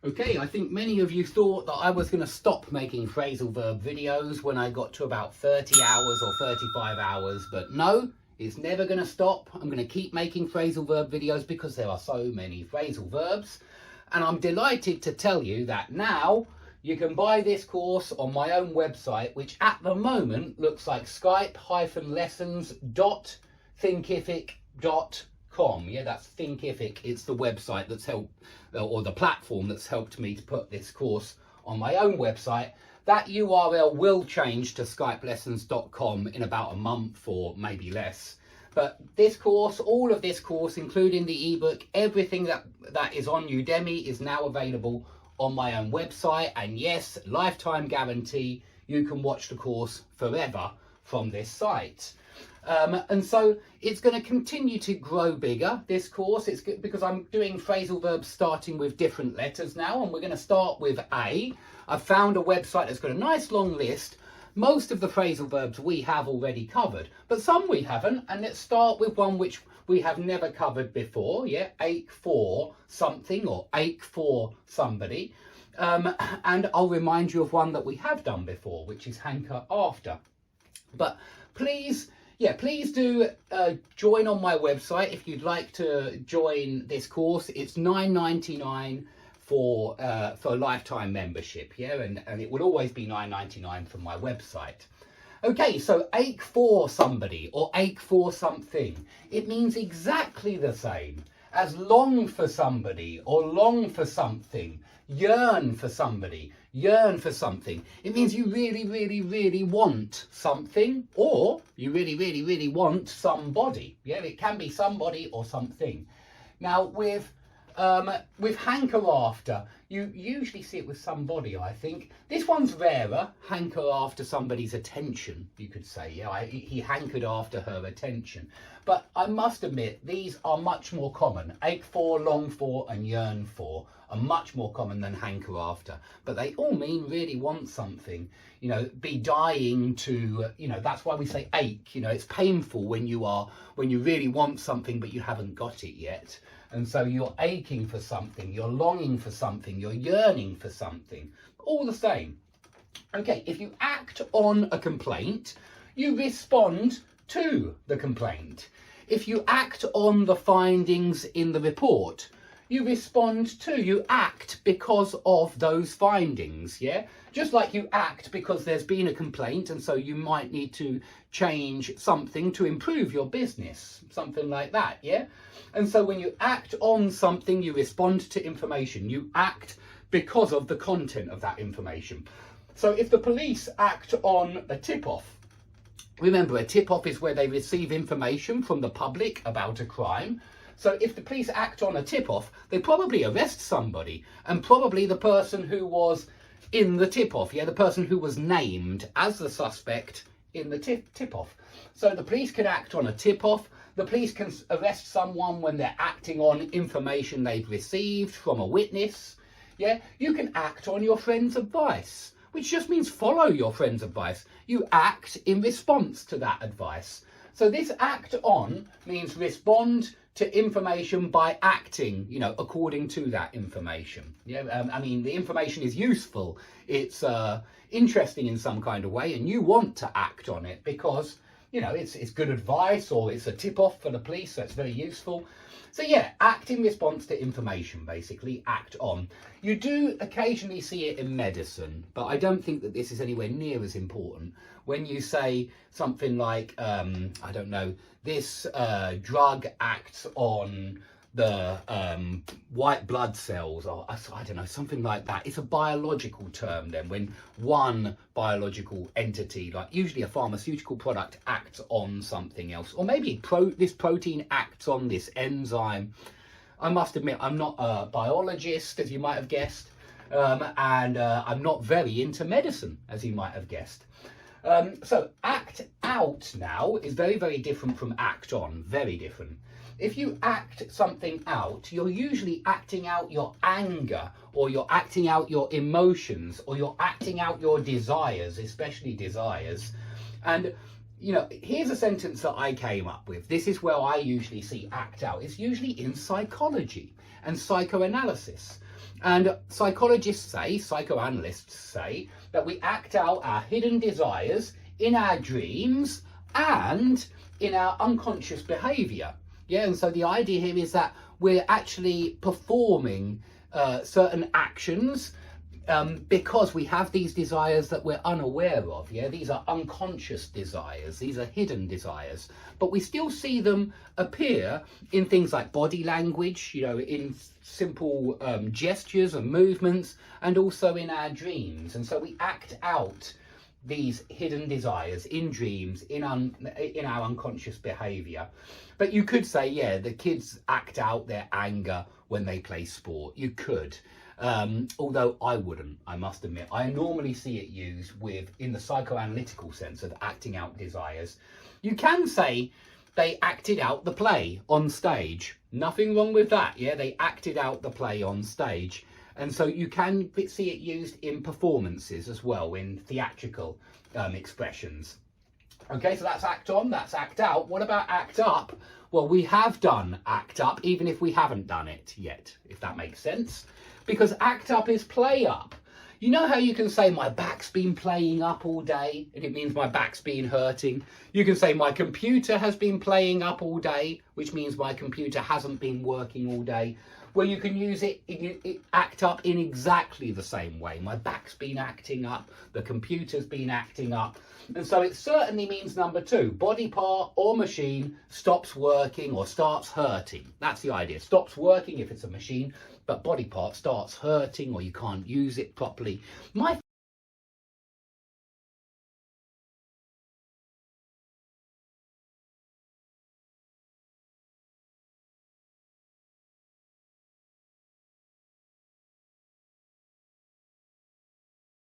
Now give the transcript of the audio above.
Okay, I think many of you thought that I was going to stop making phrasal verb videos when I got to about 30 hours or 35 hours, but no, it's never going to stop. I'm going to keep making phrasal verb videos because there are so many phrasal verbs. And I'm delighted to tell you that now you can buy this course on my own website, which at the moment looks like skype-lessons.thinkific.com. Yeah, that's Thinkific. It's the website that's helped, or the platform that's helped me to put this course on my own website. That URL will change to skype-lessons.com in about a month or maybe less. But this course, all of this course, including the ebook, everything that is on Udemy is now available on my own website. And yes, lifetime guarantee, you can watch the course forever from this site. And so it's going to continue to grow bigger, this course. It's good because I'm doing phrasal verbs starting with different letters now, and we're going to start with A. I've found a website that's got a nice long list. Most of the phrasal verbs we have already covered, but some we haven't. And let's start with one which we have never covered before. Yeah, ache for something or ache for somebody. And I'll remind you of one that we have done before, which is hanker after. But please do join on my website if you'd like to join this course. It's $9.99 for a lifetime membership, yeah, and it will always be $9.99 from my website. Okay, so ache for somebody or ache for something. It means exactly the same as long for somebody or long for something, yearn for somebody, yearn for something. It means you really, really, really want something, or you really, really, really want somebody. Yeah, it can be somebody or something. Now with hanker after, you usually see it with somebody, I think. This one's rarer, hanker after somebody's attention, you could say. Yeah, he hankered after her attention. But I must admit, these are much more common. Ache for, long for, and yearn for are much more common than hanker after. But they all mean really want something. You know, be dying to, you know, that's why we say ache. You know, it's painful when you really want something, but you haven't got it yet. And so you're aching for something, you're longing for something, you're yearning for something, all the same. Okay, if you act on a complaint, you respond to the complaint. If you act on the findings in the report, you respond to, you act because of those findings, yeah? Just like you act because there's been a complaint and so you might need to change something to improve your business, something like that, yeah? And so when you act on something, you respond to information. You act because of the content of that information. So if the police act on a tip-off, remember a tip-off is where they receive information from the public about a crime. So if the police act on a tip-off, they probably arrest somebody, and probably the person who was in the tip-off, yeah, the person who was named as the suspect in the tip-off. So the police can act on a tip-off. The police can arrest someone when they're acting on information they've received from a witness. Yeah, you can act on your friend's advice, which just means follow your friend's advice. You act in response to that advice. So this act on means respond to information by acting, you know, according to that information. Yeah, I mean, the information is useful. It's interesting in some kind of way, and you want to act on it because, you know, it's good advice, or it's a tip-off for the police, so it's very useful. So yeah, act in response to information, basically, act on. You do occasionally see it in medicine, but I don't think that this is anywhere near as important. When you say something like, I don't know, this drug acts on the white blood cells, or I don't know, something like that. It's a biological term then, when one biological entity, like usually a pharmaceutical product, acts on something else. Or maybe this protein acts on this enzyme. I must admit, I'm not a biologist, as you might have guessed, and I'm not very into medicine, as you might have guessed. So act out now is very, very different from act on, very different. If you act something out, you're usually acting out your anger, or you're acting out your emotions, or you're acting out your desires, especially desires. And, you know, here's a sentence that I came up with. This is where I usually see act out. It's usually in psychology and psychoanalysis. And psychologists say, psychoanalysts say, that we act out our hidden desires in our dreams and in our unconscious behavior. Yeah, and so the idea here is that we're actually performing certain actions because we have these desires that we're unaware of. Yeah, these are unconscious desires, these are hidden desires, but we still see them appear in things like body language, you know, in simple gestures and movements, and also in our dreams. And so we act out these hidden desires in dreams, in our unconscious behavior. But you could say, yeah, the kids act out their anger when they play sport. You could. Although I wouldn't, I must admit. I normally see it used in the psychoanalytical sense of acting out desires. You can say they acted out the play on stage. Nothing wrong with that, yeah? They acted out the play on stage. And so you can see it used in performances as well, in theatrical expressions. Okay, so that's act on, that's act out. What about act up? Well, we have done act up, even if we haven't done it yet, if that makes sense. Because act up is play up. You know how you can say my back's been playing up all day, and it means my back's been hurting. You can say my computer has been playing up all day, which means my computer hasn't been working all day. Well, you can use it act up in exactly the same way. My back's been acting up, the computer's been acting up. And so it certainly means number two, body part or machine stops working or starts hurting. That's the idea. Stops working if it's a machine, but body part starts hurting or you can't use it properly. My